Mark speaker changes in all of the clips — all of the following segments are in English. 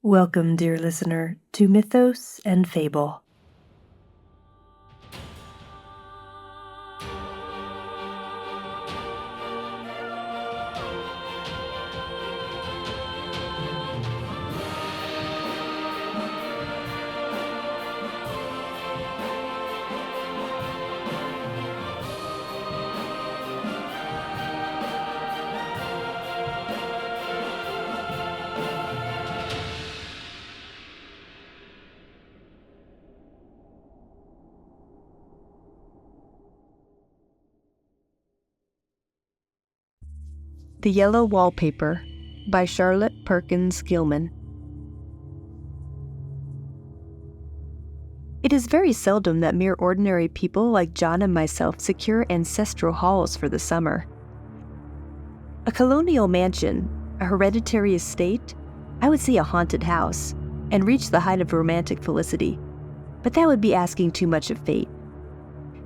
Speaker 1: Welcome, dear listener, to Mythos and Fable.
Speaker 2: The Yellow Wallpaper by Charlotte Perkins Gilman. It is very seldom that mere ordinary people like John and myself secure ancestral halls for the summer. A colonial mansion, a hereditary estate, I would see a haunted house, and reach the height of romantic felicity, but that would be asking too much of fate.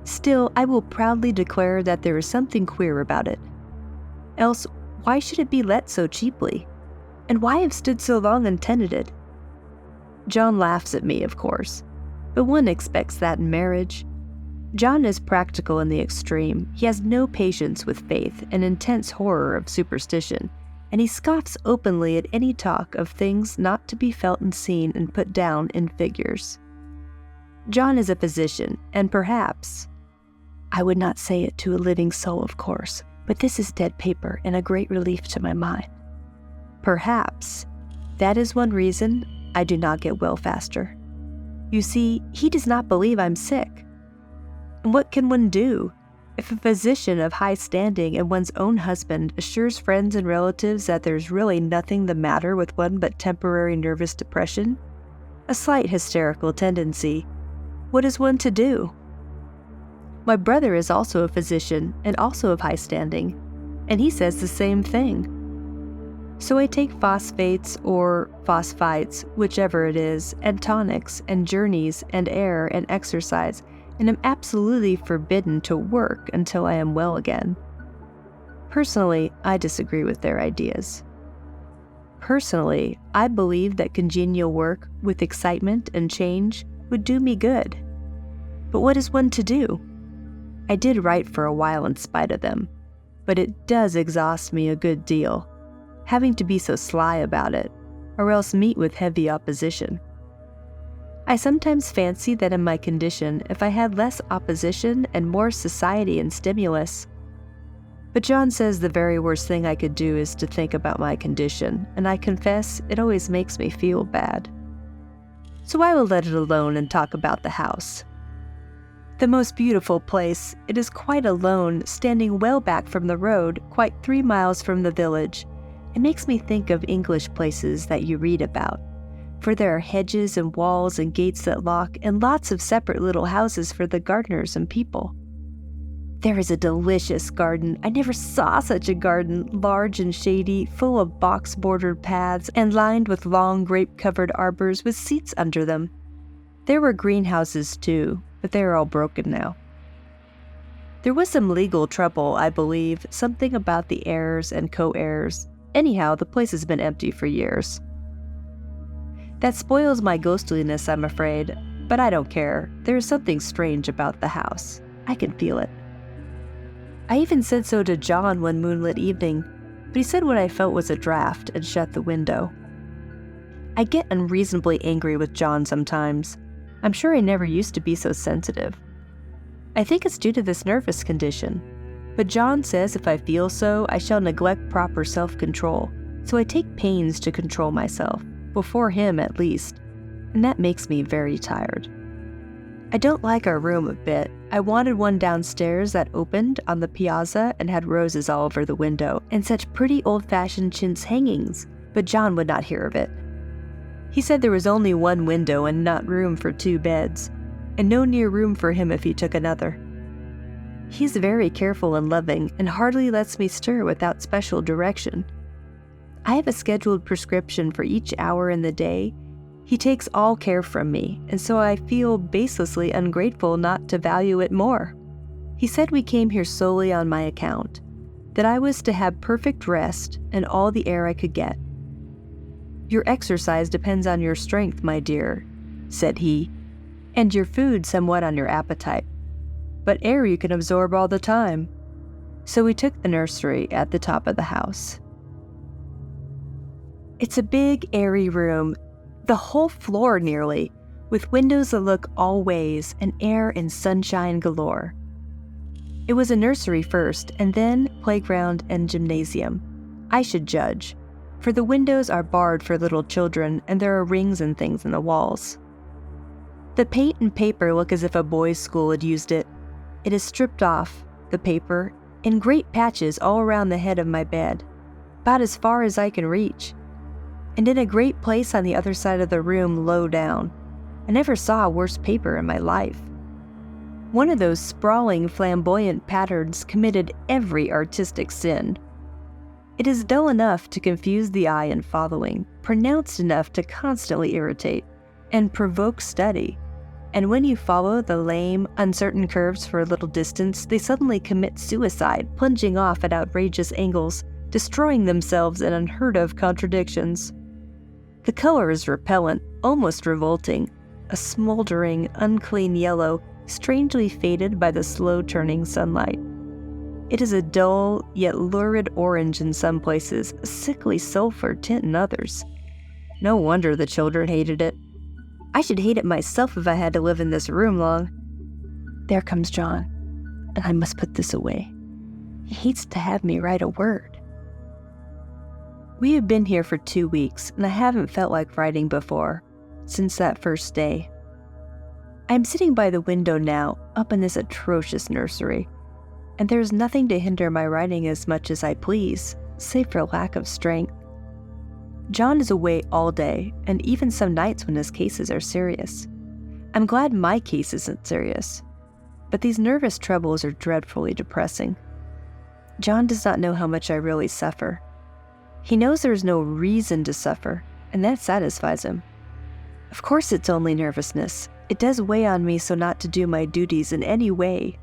Speaker 2: Still, I will proudly declare that there is something queer about it. Else, why should it be let so cheaply? And why have stood so long untenanted? John laughs at me, of course, but one expects that in marriage. John is practical in the extreme. He has no patience with faith and intense horror of superstition, and he scoffs openly at any talk of things not to be felt and seen and put down in figures. John is a physician, and perhaps, I would not say it to a living soul, of course, but this is dead paper and a great relief to my mind. Perhaps that is one reason I do not get well faster. You see, he does not believe I'm sick. And what can one do? If a physician of high standing and one's own husband assures friends and relatives that there's really nothing the matter with one but temporary nervous depression, a slight hysterical tendency, what is one to do? My brother is also a physician and also of high standing, and he says the same thing. So I take phosphates or phosphites, whichever it is, and tonics and journeys and air and exercise, and am absolutely forbidden to work until I am well again. Personally, I disagree with their ideas. Personally, I believe that congenial work with excitement and change would do me good. But what is one to do? I did write for a while in spite of them, but it does exhaust me a good deal, having to be so sly about it, or else meet with heavy opposition. I sometimes fancy that in my condition, if I had less opposition and more society and stimulus. But John says the very worst thing I could do is to think about my condition, and I confess it always makes me feel bad. So I will let it alone and talk about the house. The most beautiful place, it is quite alone, standing well back from the road, quite 3 miles from the village. It makes me think of English places that you read about, for there are hedges and walls and gates that lock, and lots of separate little houses for the gardeners and people. There is a delicious garden. I never saw such a garden, large and shady, full of box-bordered paths, and lined with long grape-covered arbors with seats under them. There were greenhouses too, but they are all broken now. There was some legal trouble, I believe, something about the heirs and co-heirs. Anyhow, the place has been empty for years. That spoils my ghostliness, I'm afraid, but I don't care. There is something strange about the house. I can feel it. I even said so to John one moonlit evening, but he said what I felt was a draft and shut the window. I get unreasonably angry with John sometimes. I'm sure I never used to be so sensitive. I think it's due to this nervous condition, but John says if I feel so, I shall neglect proper self-control, so I take pains to control myself, before him at least, and that makes me very tired. I don't like our room a bit. I wanted one downstairs that opened on the piazza and had roses all over the window, and such pretty old-fashioned chintz hangings, but John would not hear of it. He said there was only one window and not room for 2 beds, and no near room for him if he took another. He's very careful and loving, and hardly lets me stir without special direction. I have a scheduled prescription for each hour in the day. He takes all care from me, and so I feel baselessly ungrateful not to value it more. He said we came here solely on my account, that I was to have perfect rest and all the air I could get. "Your exercise depends on your strength, my dear," said he, "and your food somewhat on your appetite. But air you can absorb all the time." So we took the nursery at the top of the house. It's a big, airy room, the whole floor nearly, with windows that look all ways and air and sunshine galore. It was a nursery first, and then playground and gymnasium. I should judge, for the windows are barred for little children and there are rings and things in the walls. The paint and paper look as if a boys' school had used it. It is stripped off, the paper, in great patches all around the head of my bed, about as far as I can reach, and in a great place on the other side of the room low down. I never saw worse paper in my life. One of those sprawling, flamboyant patterns committed every artistic sin. It is dull enough to confuse the eye in following, pronounced enough to constantly irritate, and provoke study. And when you follow the lame, uncertain curves for a little distance, they suddenly commit suicide, plunging off at outrageous angles, destroying themselves in unheard-of contradictions. The color is repellent, almost revolting, a smoldering, unclean yellow, strangely faded by the slow-turning sunlight. It is a dull, yet lurid orange in some places, a sickly sulfur tint in others. No wonder the children hated it. I should hate it myself if I had to live in this room long. There comes John, and I must put this away. He hates to have me write a word. We have been here for 2 weeks, and I haven't felt like writing before, since that first day. I am sitting by the window now, up in this atrocious nursery, and there is nothing to hinder my writing as much as I please, save for lack of strength. John is away all day, and even some nights when his cases are serious. I'm glad my case isn't serious, but these nervous troubles are dreadfully depressing. John does not know how much I really suffer. He knows there is no reason to suffer, and that satisfies him. Of course it's only nervousness. It does weigh on me so not to do my duties in any way.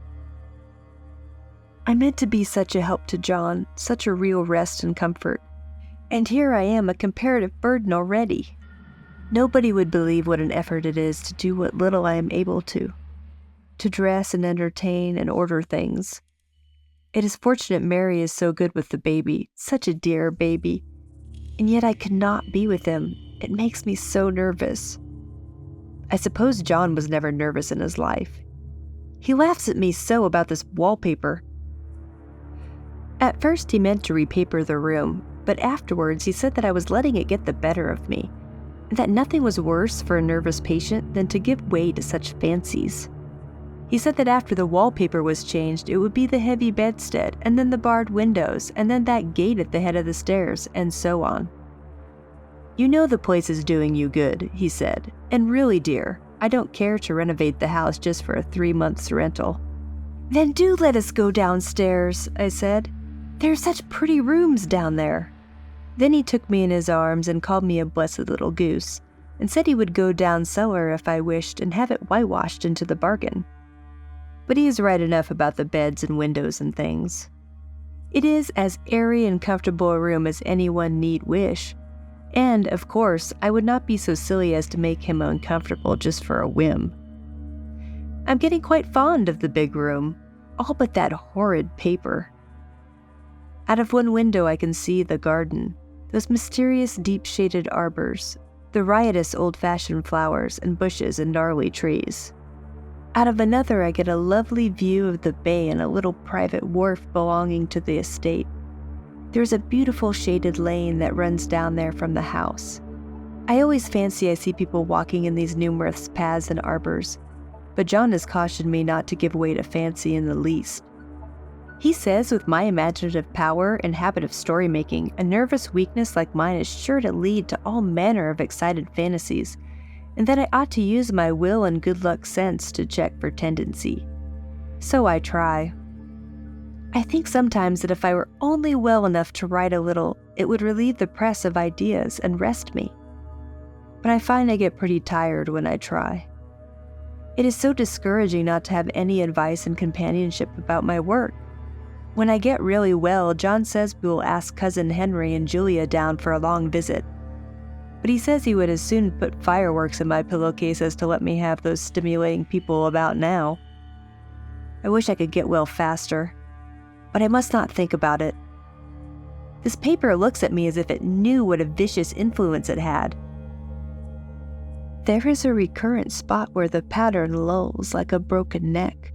Speaker 2: I meant to be such a help to John, such a real rest and comfort. And here I am, a comparative burden already. Nobody would believe what an effort it is to do what little I am able to dress and entertain and order things. It is fortunate Mary is so good with the baby, such a dear baby. And yet I cannot be with him. It makes me so nervous. I suppose John was never nervous in his life. He laughs at me so about this wallpaper. At first he meant to repaper the room, but afterwards he said that I was letting it get the better of me, and that nothing was worse for a nervous patient than to give way to such fancies. He said that after the wallpaper was changed, it would be the heavy bedstead, and then the barred windows, and then that gate at the head of the stairs, and so on. "You know the place is doing you good," he said, "and really, dear, I don't care to renovate the house just for a 3 months rental." "Then do let us go downstairs," I said. "There are such pretty rooms down there." Then he took me in his arms and called me a blessed little goose, and said he would go down cellar if I wished and have it whitewashed into the bargain. But he is right enough about the beds and windows and things. It is as airy and comfortable a room as anyone need wish, and, of course, I would not be so silly as to make him uncomfortable just for a whim. I'm getting quite fond of the big room, all but that horrid paper. Out of one window I can see the garden, those mysterious deep-shaded arbors, the riotous old-fashioned flowers and bushes and gnarly trees. Out of another I get a lovely view of the bay and a little private wharf belonging to the estate. There's a beautiful shaded lane that runs down there from the house. I always fancy I see people walking in these numerous paths and arbors, but John has cautioned me not to give way to fancy in the least. He says with my imaginative power and habit of story-making, a nervous weakness like mine is sure to lead to all manner of excited fantasies, and that I ought to use my will and good luck sense to check for tendency. So I try. I think sometimes that if I were only well enough to write a little, it would relieve the press of ideas and rest me. But I find I get pretty tired when I try. It is so discouraging not to have any advice and companionship about my work. When I get really well, John says we will ask Cousin Henry and Julia down for a long visit. but he says he would as soon put fireworks in my pillowcase as to let me have those stimulating people about now. I wish I could get well faster, but I must not think about it. This paper looks at me as if it knew what a vicious influence it had. There is a recurrent spot where the pattern lulls like a broken neck,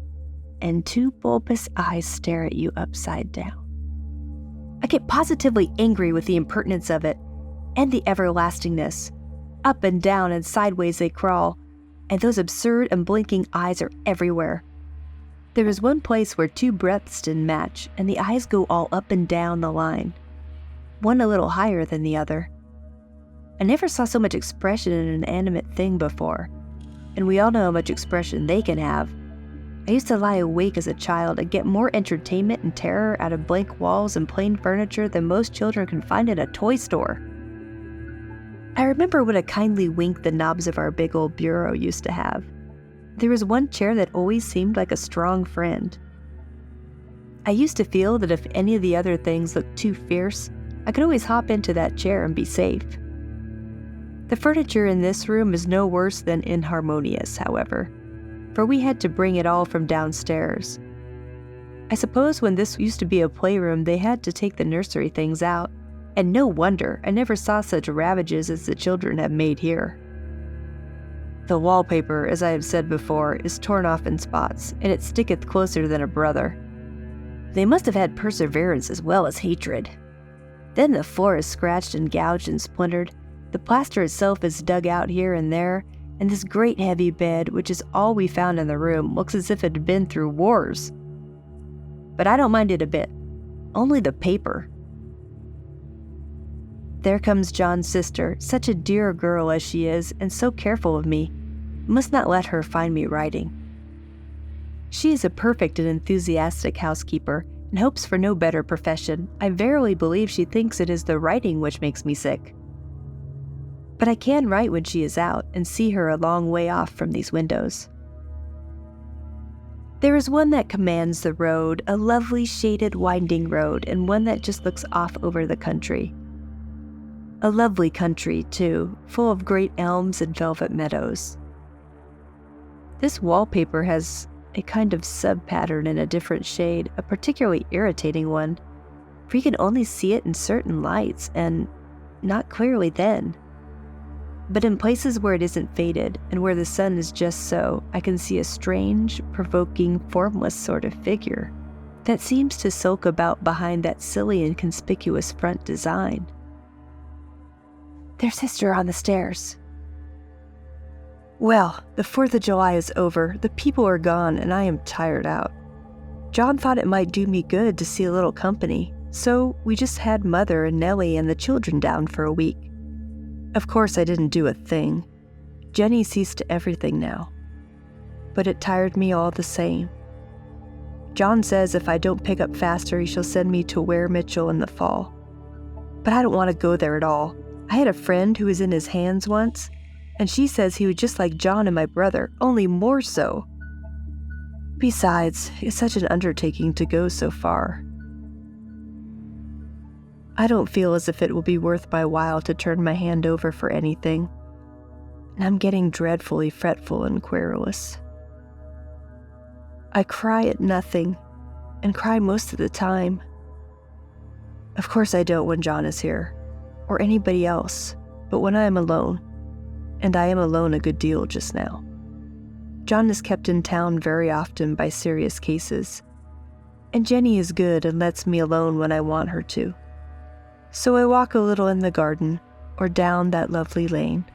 Speaker 2: and two bulbous eyes stare at you upside down. I get positively angry with the impertinence of it, and the everlastingness. Up and down and sideways they crawl, and those absurd and blinking eyes are everywhere. There is one place where two breadths didn't match, and the eyes go all up and down the line, one a little higher than the other. I never saw so much expression in an animate thing before, and we all know how much expression they can have. I used to lie awake as a child and get more entertainment and terror out of blank walls and plain furniture than most children can find in a toy store. I remember what a kindly wink the knobs of our big old bureau used to have. There was one chair that always seemed like a strong friend. I used to feel that if any of the other things looked too fierce, I could always hop into that chair and be safe. The furniture in this room is no worse than inharmonious, however, for we had to bring it all from downstairs. I suppose when this used to be a playroom, they had to take the nursery things out, and no wonder I never saw such ravages as the children have made here. The wallpaper, as I have said before, is torn off in spots, and it sticketh closer than a brother. They must have had perseverance as well as hatred. Then the floor is scratched and gouged and splintered, the plaster itself is dug out here and there, and this great heavy bed, which is all we found in the room, looks as if it had been through wars. But I don't mind it a bit. Only the paper. There comes John's sister, such a dear girl as she is, and so careful of me. Must not let her find me writing. She is a perfect and enthusiastic housekeeper, and hopes for no better profession. I verily believe she thinks it is the writing which makes me sick. But I can write when she is out, and see her a long way off from these windows. There is one that commands the road, a lovely shaded winding road, and one that just looks off over the country. A lovely country, too, full of great elms and velvet meadows. This wallpaper has a kind of sub-pattern in a different shade, a particularly irritating one, for you can only see it in certain lights, and not clearly then. But in places where it isn't faded, and where the sun is just so, I can see a strange, provoking, formless sort of figure that seems to sulk about behind that silly and conspicuous front design. There's sister on the stairs. Well, the 4th of July is over, the people are gone, and I am tired out. John thought it might do me good to see a little company, so we just had Mother and Nellie and the children down for a week. Of course, I didn't do a thing. Jenny sees to everything now. But it tired me all the same. John says if I don't pick up faster, he shall send me to Weir Mitchell in the fall. But I don't want to go there at all. I had a friend who was in his hands once, and she says he was just like John and my brother, only more so. Besides, it's such an undertaking to go so far. I don't feel as if it will be worth my while to turn my hand over for anything, and I'm getting dreadfully fretful and querulous. I cry at nothing, and cry most of the time. Of course I don't when John is here, or anybody else, but when I am alone, and I am alone a good deal just now. John is kept in town very often by serious cases, and Jenny is good and lets me alone when I want her to. So I walk a little in the garden, or down that lovely lane,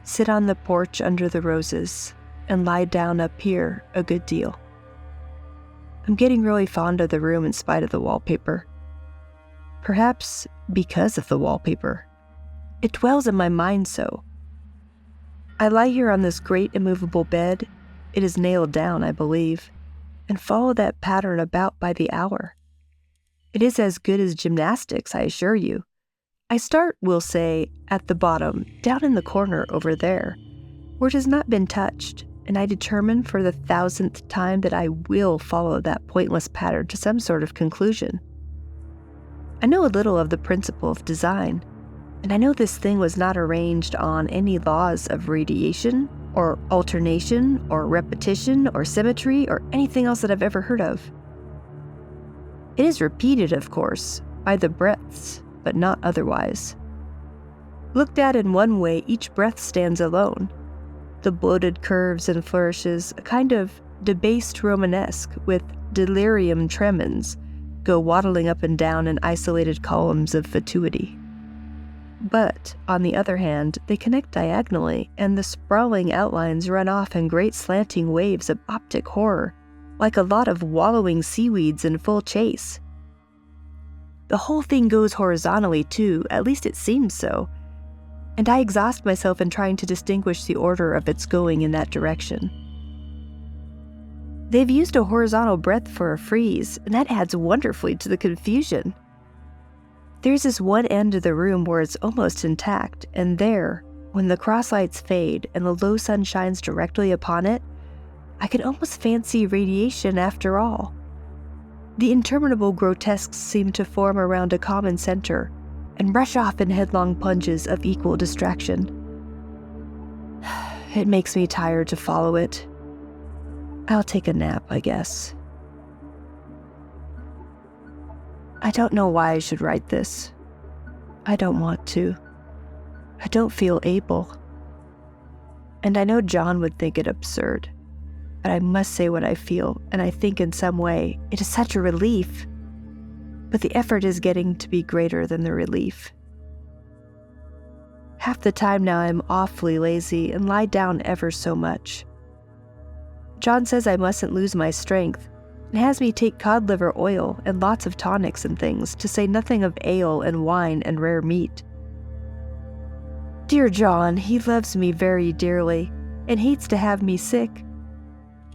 Speaker 2: sit on the porch under the roses, and lie down up here a good deal. I'm getting really fond of the room in spite of the wallpaper. Perhaps because of the wallpaper. It dwells in my mind so. I lie here on this great immovable bed, it is nailed down, I believe, and follow that pattern about by the hour. It is as good as gymnastics, I assure you. I start, we'll say, at the bottom, down in the corner over there, where it has not been touched, and I determine for the 1000th time that I will follow that pointless pattern to some sort of conclusion. I know a little of the principle of design, And I know this thing was not arranged on any laws of radiation, or alternation, or repetition, or symmetry, or anything else that I've ever heard of. It is repeated, of course, by the breaths, but not otherwise. Looked at in one way, each breath stands alone. The bloated curves and flourishes, a kind of debased Romanesque with delirium tremens, go waddling up and down in isolated columns of fatuity. But, on the other hand, they connect diagonally, and the sprawling outlines run off in great slanting waves of optic horror, like a lot of wallowing seaweeds in full chase. The whole thing goes horizontally, too, at least it seems so, and I exhaust myself in trying to distinguish the order of its going in that direction. They've used a horizontal breadth for a frieze, and that adds wonderfully to the confusion. There's this one end of the room where it's almost intact, and there, when the crosslights fade and the low sun shines directly upon it, I can almost fancy radiation after all. The interminable grotesques seem to form around a common center and rush off in headlong plunges of equal distraction. It makes me tired to follow it. I'll take a nap, I guess. I don't know why I should write this. I don't want to. I don't feel able. And I know John would think it absurd. But I must say what I feel, and I think in some way it is such a relief. But the effort is getting to be greater than the relief. Half the time now I'm awfully lazy and lie down ever so much. John says I mustn't lose my strength, and has me take cod liver oil and lots of tonics and things, to say nothing of ale and wine and rare meat. Dear John, he loves me very dearly, and hates to have me sick.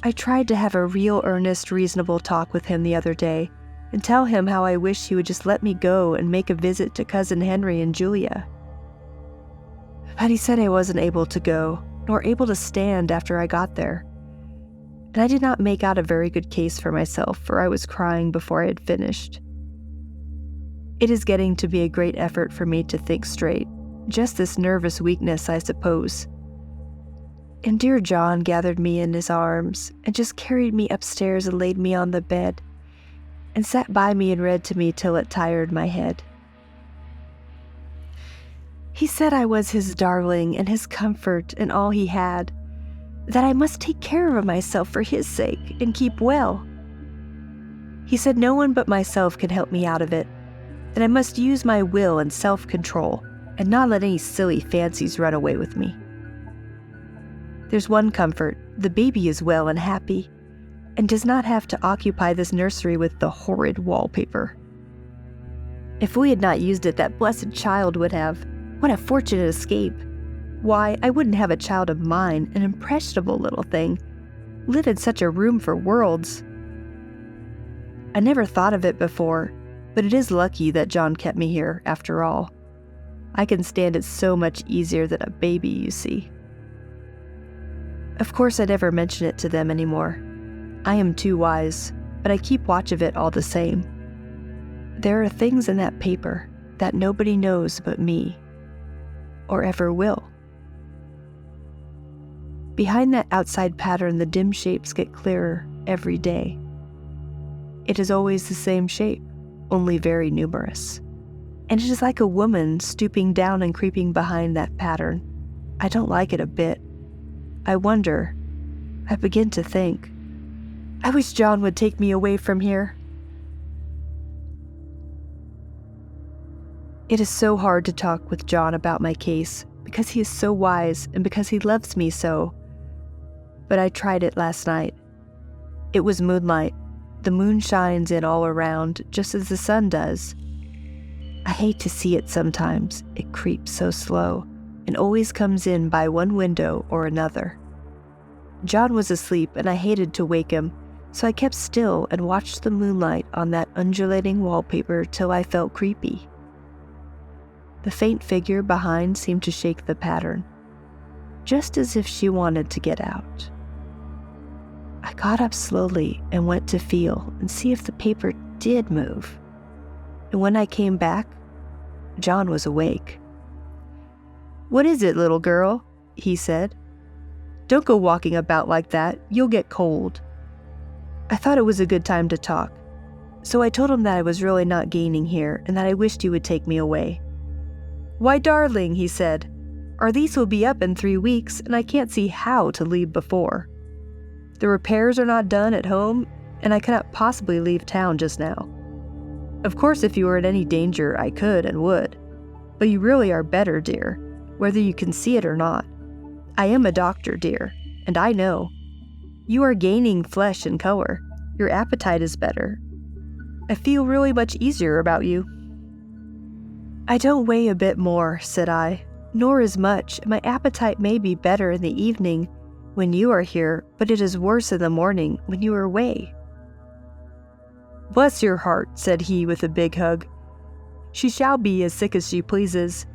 Speaker 2: I tried to have a real earnest, reasonable talk with him the other day, and tell him how I wish he would just let me go and make a visit to Cousin Henry and Julia. But he said I wasn't able to go, nor able to stand after I got there. And I did not make out a very good case for myself, for I was crying before I had finished. It is getting to be a great effort for me to think straight, just this nervous weakness, I suppose. And dear John gathered me in his arms, and just carried me upstairs and laid me on the bed, and sat by me and read to me till it tired my head. He said I was his darling and his comfort and all he had, that I must take care of myself for his sake and keep well. He said no one but myself could help me out of it, that I must use my will and self-control and not let any silly fancies run away with me. There's one comfort, the baby is well and happy, and does not have to occupy this nursery with the horrid wallpaper. If we had not used it, that blessed child would have. What a fortunate escape. Why, I wouldn't have a child of mine, an impressionable little thing, live in such a room for worlds. I never thought of it before, but it is lucky that John kept me here, after all. I can stand it so much easier than a baby, you see. Of course I never mention it to them anymore. I am too wise, but I keep watch of it all the same. There are things in that paper that nobody knows but me, or ever will. Behind that outside pattern, the dim shapes get clearer every day. It is always the same shape, only very numerous. And it is like a woman stooping down and creeping behind that pattern. I don't like it a bit. I wonder, I begin to think, I wish John would take me away from here. It is so hard to talk with John about my case, because he is so wise and because he loves me so. But I tried it last night. It was moonlight. The moon shines in all around, just as the sun does. I hate to see it sometimes. It creeps so slow, and always comes in by one window or another. John was asleep, and I hated to wake him, so I kept still and watched the moonlight on that undulating wallpaper till I felt creepy. The faint figure behind seemed to shake the pattern, just as if she wanted to get out. I got up slowly and went to feel and see if the paper did move. And when I came back, John was awake, "What is it, little girl?" he said. "Don't go walking about like that. You'll get cold." I thought it was a good time to talk, so I told him that I was really not gaining here and that I wished he would take me away. "Why, darling," he said, "our lease will be up in 3 weeks, and I can't see how to leave before. The repairs are not done at home, and I cannot possibly leave town just now. Of course, if you were in any danger, I could and would. But you really are better, dear, whether you can see it or not. I am a doctor, dear, and I know. You are gaining flesh and color. Your appetite is better. I feel really much easier about you." "I don't weigh a bit more," said I, "nor as much, and my appetite may be better in the evening when you are here, but it is worse in the morning when you are away." "Bless your heart," said he with a big hug. "She shall be as sick as she pleases.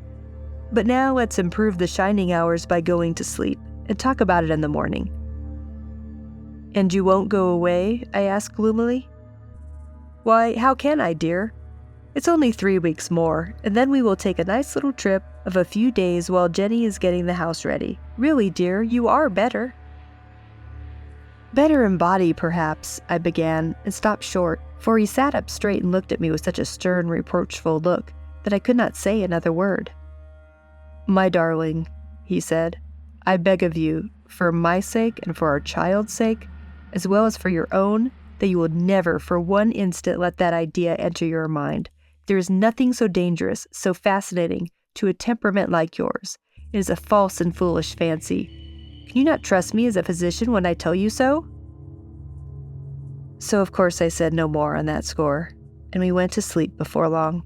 Speaker 2: But now let's improve the shining hours by going to sleep, and talk about it in the morning." "And you won't go away?" I asked gloomily. "Why, how can I, dear? It's only 3 weeks more, and then we will take a nice little trip of a few days while Jenny is getting the house ready. Really, dear, you are better." "Better in body, perhaps," I began, and stopped short, for he sat up straight and looked at me with such a stern, reproachful look that I could not say another word. "My darling," he said, "I beg of you, for my sake and for our child's sake, as well as for your own, that you will never for one instant let that idea enter your mind. There is nothing so dangerous, so fascinating, to a temperament like yours. It is a false and foolish fancy. Can you not trust me as a physician when I tell you so?" So of course I said no more on that score, and we went to sleep before long.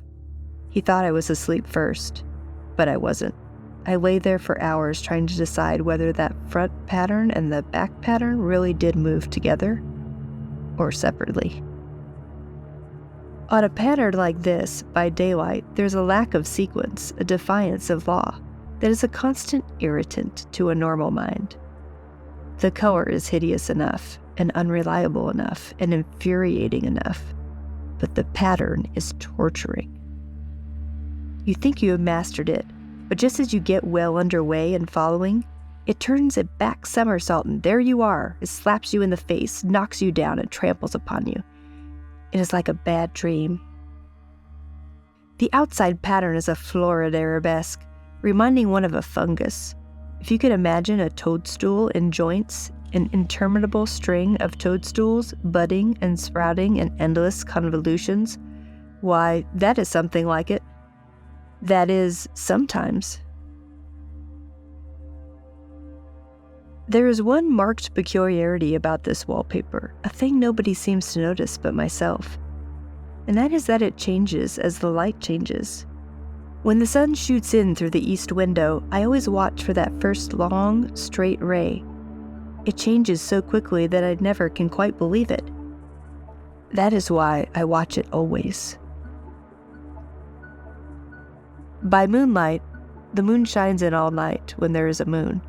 Speaker 2: He thought I was asleep first, but I wasn't. I lay there for hours trying to decide whether that front pattern and the back pattern really did move together or separately. On a pattern like this, by daylight, there's a lack of sequence, a defiance of law, that is a constant irritant to a normal mind. The color is hideous enough, and unreliable enough, and infuriating enough, but the pattern is torturing. You think you have mastered it, but just as you get well underway and following, it turns a back somersault, and there you are. It slaps you in the face, knocks you down, and tramples upon you. It is like a bad dream. The outside pattern is a florid arabesque, reminding one of a fungus. If you could imagine a toadstool in joints, an interminable string of toadstools budding and sprouting in endless convolutions, why, that is something like it. That is, sometimes. There is one marked peculiarity about this wallpaper, a thing nobody seems to notice but myself, and that is that it changes as the light changes. When the sun shoots in through the east window, I always watch for that first long, straight ray. It changes so quickly that I never can quite believe it. That is why I watch it always. By moonlight, the moon shines in all night when there is a moon.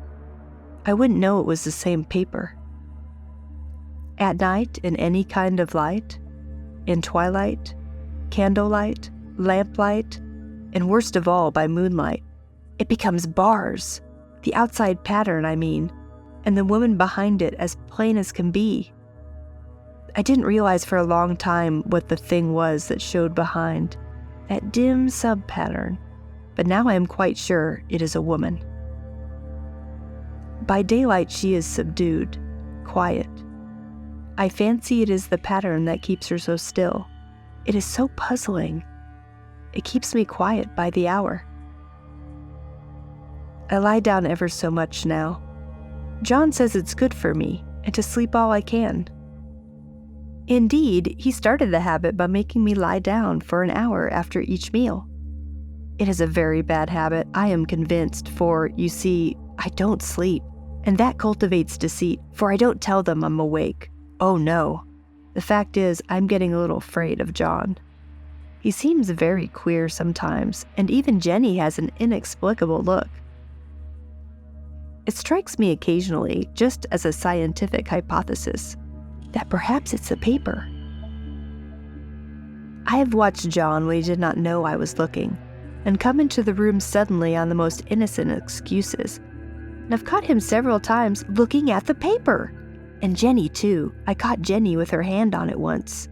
Speaker 2: I wouldn't know it was the same paper. At night, in any kind of light, in twilight, candlelight, lamplight, and worst of all, by moonlight, it becomes bars, the outside pattern, I mean, and the woman behind it as plain as can be. I didn't realize for a long time what the thing was that showed behind, that dim sub-pattern, but now I am quite sure it is a woman. By daylight she is subdued, quiet. I fancy it is the pattern that keeps her so still. It is so puzzling. It keeps me quiet by the hour. I lie down ever so much now. John says it's good for me, and to sleep all I can. Indeed, he started the habit by making me lie down for an hour after each meal. It is a very bad habit, I am convinced, for, you see, I don't sleep, and that cultivates deceit, for I don't tell them I'm awake. Oh no. The fact is, I'm getting a little afraid of John. He seems very queer sometimes, and even Jenny has an inexplicable look. It strikes me occasionally, just as a scientific hypothesis, that perhaps it's the paper. I have watched John when he did not know I was looking. and come into the room suddenly on the most innocent excuses. And I've caught him several times looking at the paper. And Jenny, too. I caught Jenny with her hand on it once.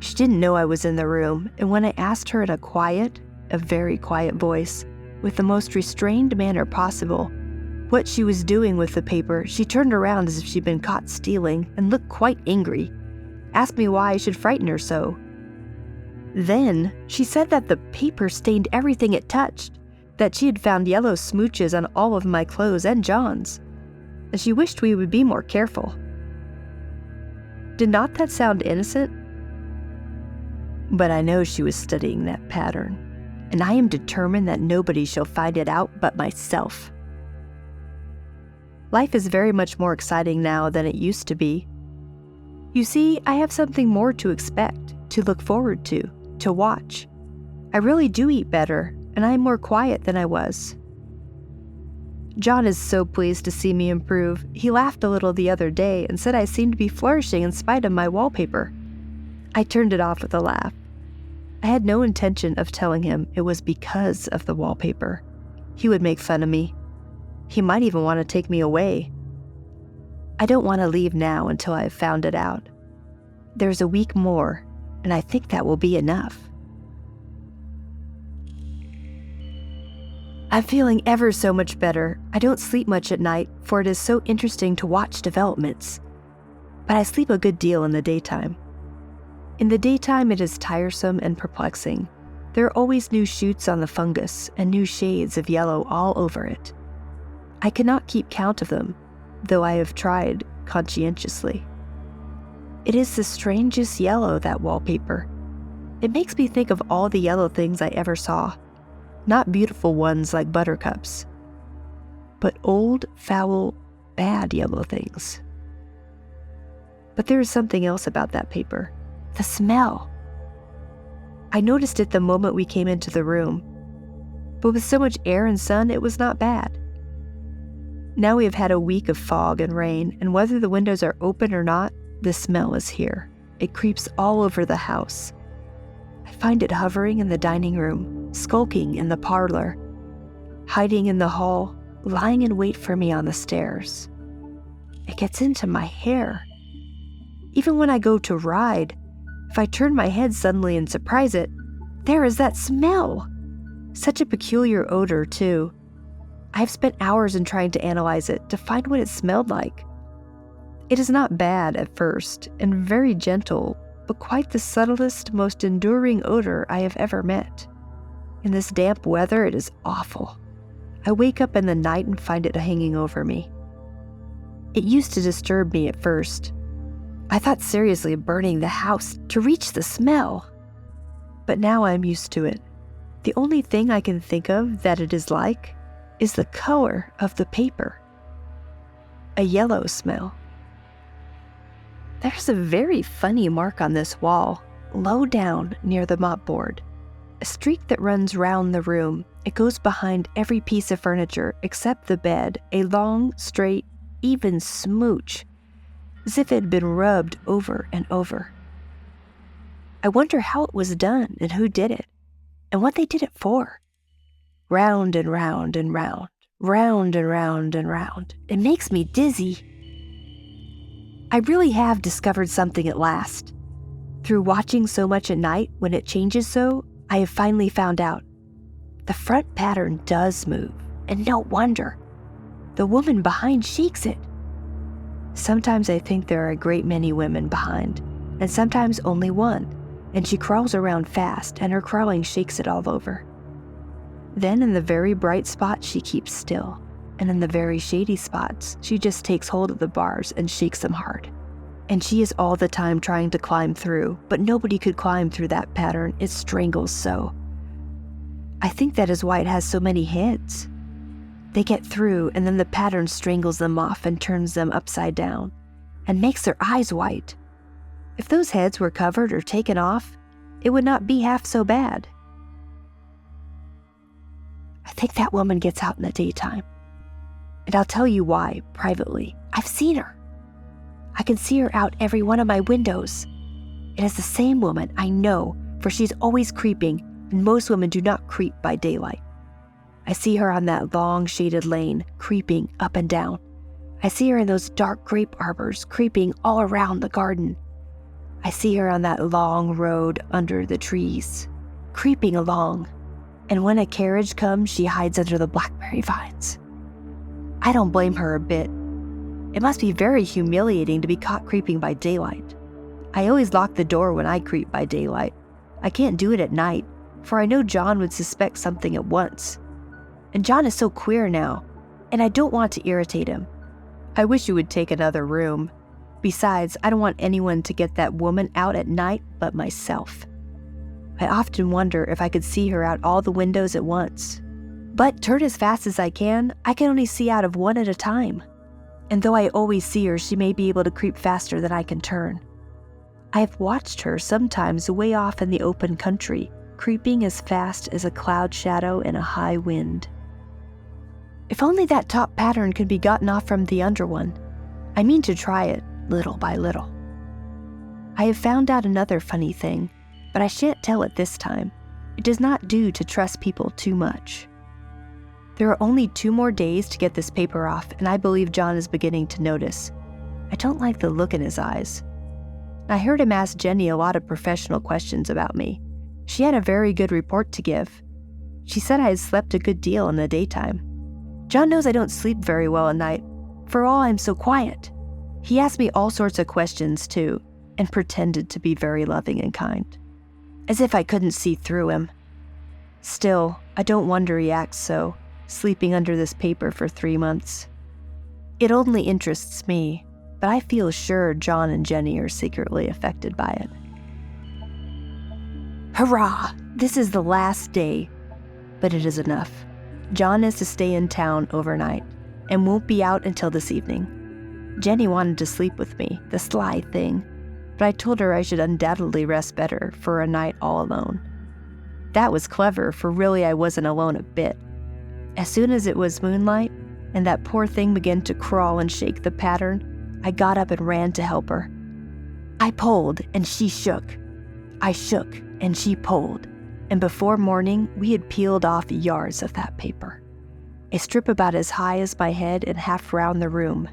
Speaker 2: She didn't know I was in the room, and when I asked her in a very quiet voice, with the most restrained manner possible, what she was doing with the paper, she turned around as if she'd been caught stealing and looked quite angry, asked me why I should frighten her so. Then she said that the paper stained everything it touched, that she had found yellow smooches on all of my clothes and John's, and she wished we would be more careful. Did not that sound innocent? But I know she was studying that pattern, and I am determined that nobody shall find it out but myself. Life is very much more exciting now than it used to be. You see, I have something more to expect, to look forward to watch. I really do eat better, and I am more quiet than I was. John is so pleased to see me improve. He laughed a little the other day and said I seemed to be flourishing in spite of my wallpaper. I turned it off with a laugh. I had no intention of telling him it was because of the wallpaper. He would make fun of me. He might even want to take me away. I don't want to leave now until I have found it out. There's a week more, and I think that will be enough. I'm feeling ever so much better. I don't sleep much at night, for it is so interesting to watch developments. But I sleep a good deal in the daytime. In the daytime, it is tiresome and perplexing. There are always new shoots on the fungus and new shades of yellow all over it. I cannot keep count of them, though I have tried conscientiously. It is the strangest yellow, that wallpaper. It makes me think of all the yellow things I ever saw. Not beautiful ones like buttercups, but old, foul, bad yellow things. But there is something else about that paper. The smell. I noticed it the moment we came into the room, but with so much air and sun, it was not bad. Now we have had a week of fog and rain, and whether the windows are open or not, the smell is here. It creeps all over the house. I find it hovering in the dining room, skulking in the parlor, hiding in the hall, lying in wait for me on the stairs. It gets into my hair. Even when I go to ride, if I turn my head suddenly and surprise it, there is that smell. Such a peculiar odor, too. I have spent hours in trying to analyze it, to find what it smelled like. It is not bad at first, and very gentle, but quite the subtlest, most enduring odor I have ever met. In this damp weather, it is awful. I wake up in the night and find it hanging over me. It used to disturb me at first. I thought seriously of burning the house to reach the smell. But now I'm used to it. The only thing I can think of that it is like is the color of the paper. A yellow smell. There's a very funny mark on this wall, low down near the mopboard. A streak that runs round the room. It goes behind every piece of furniture except the bed, a long, straight, even smooch, as if it had been rubbed over and over. I wonder how it was done and who did it, and what they did it for. Round and round and round, round and round and round. It makes me dizzy. I really have discovered something at last. Through watching so much at night when it changes so, I have finally found out. The front pattern does move, and no wonder. The woman behind shakes it. Sometimes I think there are a great many women behind, and sometimes only one, and she crawls around fast, and her crawling shakes it all over. Then in the very bright spots, she keeps still, and in the very shady spots, she just takes hold of the bars and shakes them hard. And she is all the time trying to climb through, but nobody could climb through that pattern. It strangles so. I think that is why it has so many heads. They get through, and then the pattern strangles them off and turns them upside down, and makes their eyes white. If those heads were covered or taken off, it would not be half so bad. I think that woman gets out in the daytime. And I'll tell you why, privately. I've seen her. I can see her out every one of my windows. It is the same woman, I know, for she's always creeping, and most women do not creep by daylight. I see her on that long shaded lane, creeping up and down. I see her in those dark grape arbors, creeping all around the garden. I see her on that long road under the trees, creeping along. And when a carriage comes, she hides under the blackberry vines. I don't blame her a bit. It must be very humiliating to be caught creeping by daylight. I always lock the door when I creep by daylight. I can't do it at night, for I know John would suspect something at once. And John is so queer now, and I don't want to irritate him. I wish you would take another room. Besides, I don't want anyone to get that woman out at night but myself. I often wonder if I could see her out all the windows at once. But turn as fast as I can only see out of one at a time. And though I always see her, she may be able to creep faster than I can turn. I have watched her sometimes way off in the open country, creeping as fast as a cloud shadow in a high wind. If only that top pattern could be gotten off from the under one. I mean to try it, little by little. I have found out another funny thing, but I shan't tell it this time. It does not do to trust people too much. There are only 2 more days to get this paper off, and I believe John is beginning to notice. I don't like the look in his eyes. I heard him ask Jenny a lot of professional questions about me. She had a very good report to give. She said I had slept a good deal in the daytime. John knows I don't sleep very well at night, for all I'm so quiet. He asked me all sorts of questions, too, and pretended to be very loving and kind, as if I couldn't see through him. Still, I don't wonder he acts so, sleeping under this paper for 3 months. It only interests me, but I feel sure John and Jenny are secretly affected by it. Hurrah! This is the last day, but it is enough. John is to stay in town overnight and won't be out until this evening. Jenny wanted to sleep with me, the sly thing, but I told her I should undoubtedly rest better for a night all alone. That was clever, for really I wasn't alone a bit. As soon as it was moonlight and that poor thing began to crawl and shake the pattern, I got up and ran to help her. I pulled and she shook. I shook and she pulled. And before morning, we had peeled off yards of that paper, a strip about as high as my head and half round the room.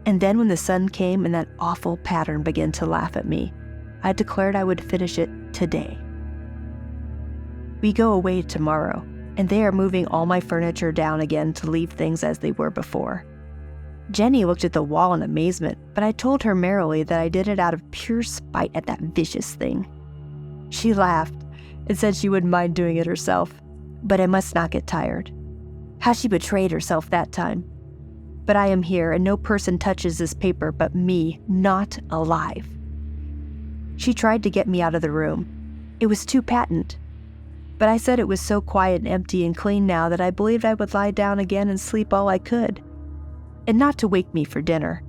Speaker 2: And then when the sun came and that awful pattern began to laugh at me, I declared I would finish it today. We go away tomorrow, and they are moving all my furniture down again to leave things as they were before. Jenny looked at the wall in amazement, but I told her merrily that I did it out of pure spite at that vicious thing. She laughed and said she wouldn't mind doing it herself, but I must not get tired. How she betrayed herself that time. But I am here, and no person touches this paper but me, not alive. She tried to get me out of the room. It was too patent. But I said it was so quiet and empty and clean now that I believed I would lie down again and sleep all I could. And not to wake me for dinner.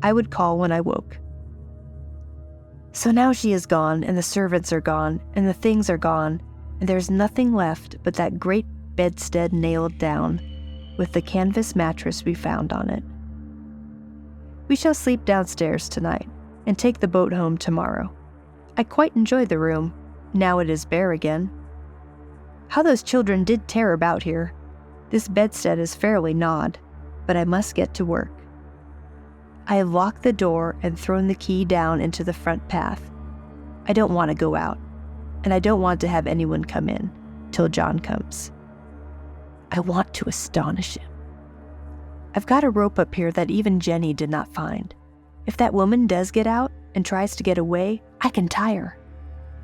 Speaker 2: I would call when I woke. So now she is gone, and the servants are gone, and the things are gone, and there's nothing left but that great bedstead nailed down, with the canvas mattress we found on it. We shall sleep downstairs tonight, and take the boat home tomorrow. I quite enjoy the room, now it is bare again. How those children did tear about here. This bedstead is fairly gnawed, but I must get to work. I have locked the door and thrown the key down into the front path. I don't want to go out, and I don't want to have anyone come in till John comes. I want to astonish him. I've got a rope up here that even Jenny did not find. If that woman does get out and tries to get away, I can tie her.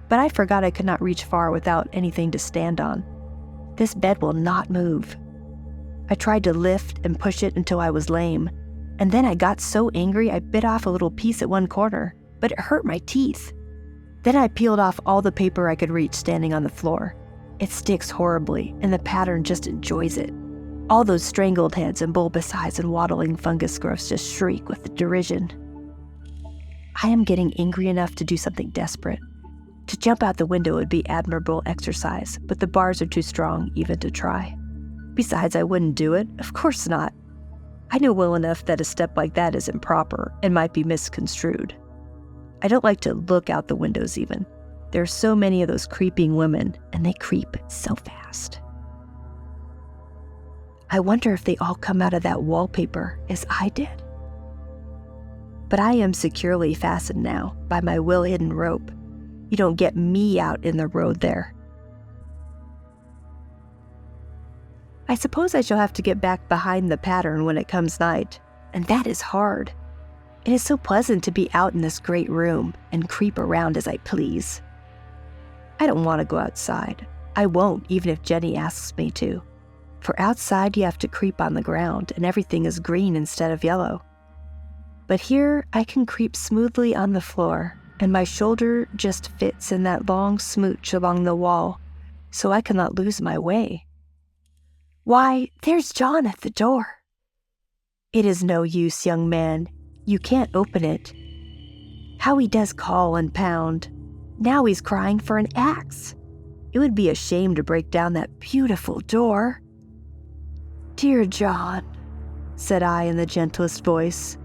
Speaker 2: But I forgot I could not reach far without anything to stand on. This bed will not move. I tried to lift and push it until I was lame, and then I got so angry I bit off a little piece at one corner, but it hurt my teeth. Then I peeled off all the paper I could reach standing on the floor. It sticks horribly, and the pattern just enjoys it. All those strangled heads and bulbous eyes and waddling fungus growths just shriek with derision. I am getting angry enough to do something desperate. To jump out the window would be admirable exercise, but the bars are too strong even to try. Besides, I wouldn't do it. Of course not. I know well enough that a step like that is improper and might be misconstrued. I don't like to look out the windows even. There are so many of those creeping women, and they creep so fast. I wonder if they all come out of that wallpaper as I did. But I am securely fastened now by my well-hidden rope. You don't get me out in the road there. I suppose I shall have to get back behind the pattern when it comes night, and that is hard. It is so pleasant to be out in this great room and creep around as I please. I don't want to go outside. I won't, even if Jenny asks me to. For outside you have to creep on the ground, and everything is green instead of yellow. But here I can creep smoothly on the floor, and my shoulder just fits in that long smooch along the wall, so I cannot lose my way. Why, there's John at the door. It is no use, young man. You can't open it. How he does call and pound. Now he's crying for an axe. It would be a shame to break down that beautiful door. Dear John, said I in the gentlest voice,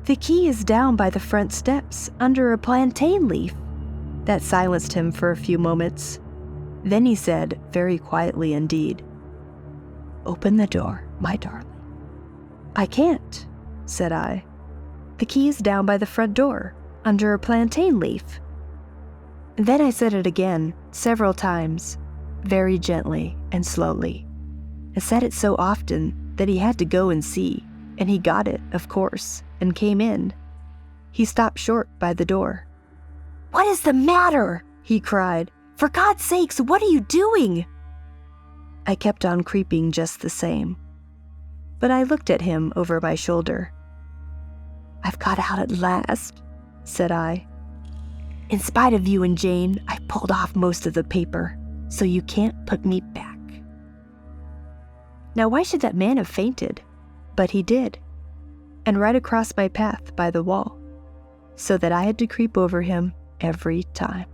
Speaker 2: the key is down by the front steps under a plantain leaf. That silenced him for a few moments. Then he said, very quietly indeed, open the door, my darling. I can't, said I. The key is down by the front door, under a plantain leaf. Then I said it again, several times, very gently and slowly. I said it so often that he had to go and see, and he got it, of course, and came in. He stopped short by the door. What is the matter? He cried. For God's sakes, what are you doing? I kept on creeping just the same, but I looked at him over my shoulder. I've got out at last, said I. In spite of you and Jane, I pulled off most of the paper, so you can't put me back. Now why should that man have fainted? But he did, and right across my path by the wall, so that I had to creep over him every time.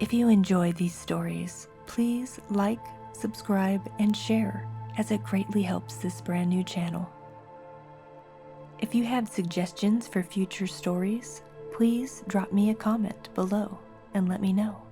Speaker 1: If you enjoy these stories, please like, subscribe, and share, as it greatly helps this brand new channel. If you have suggestions for future stories, please drop me a comment below and let me know.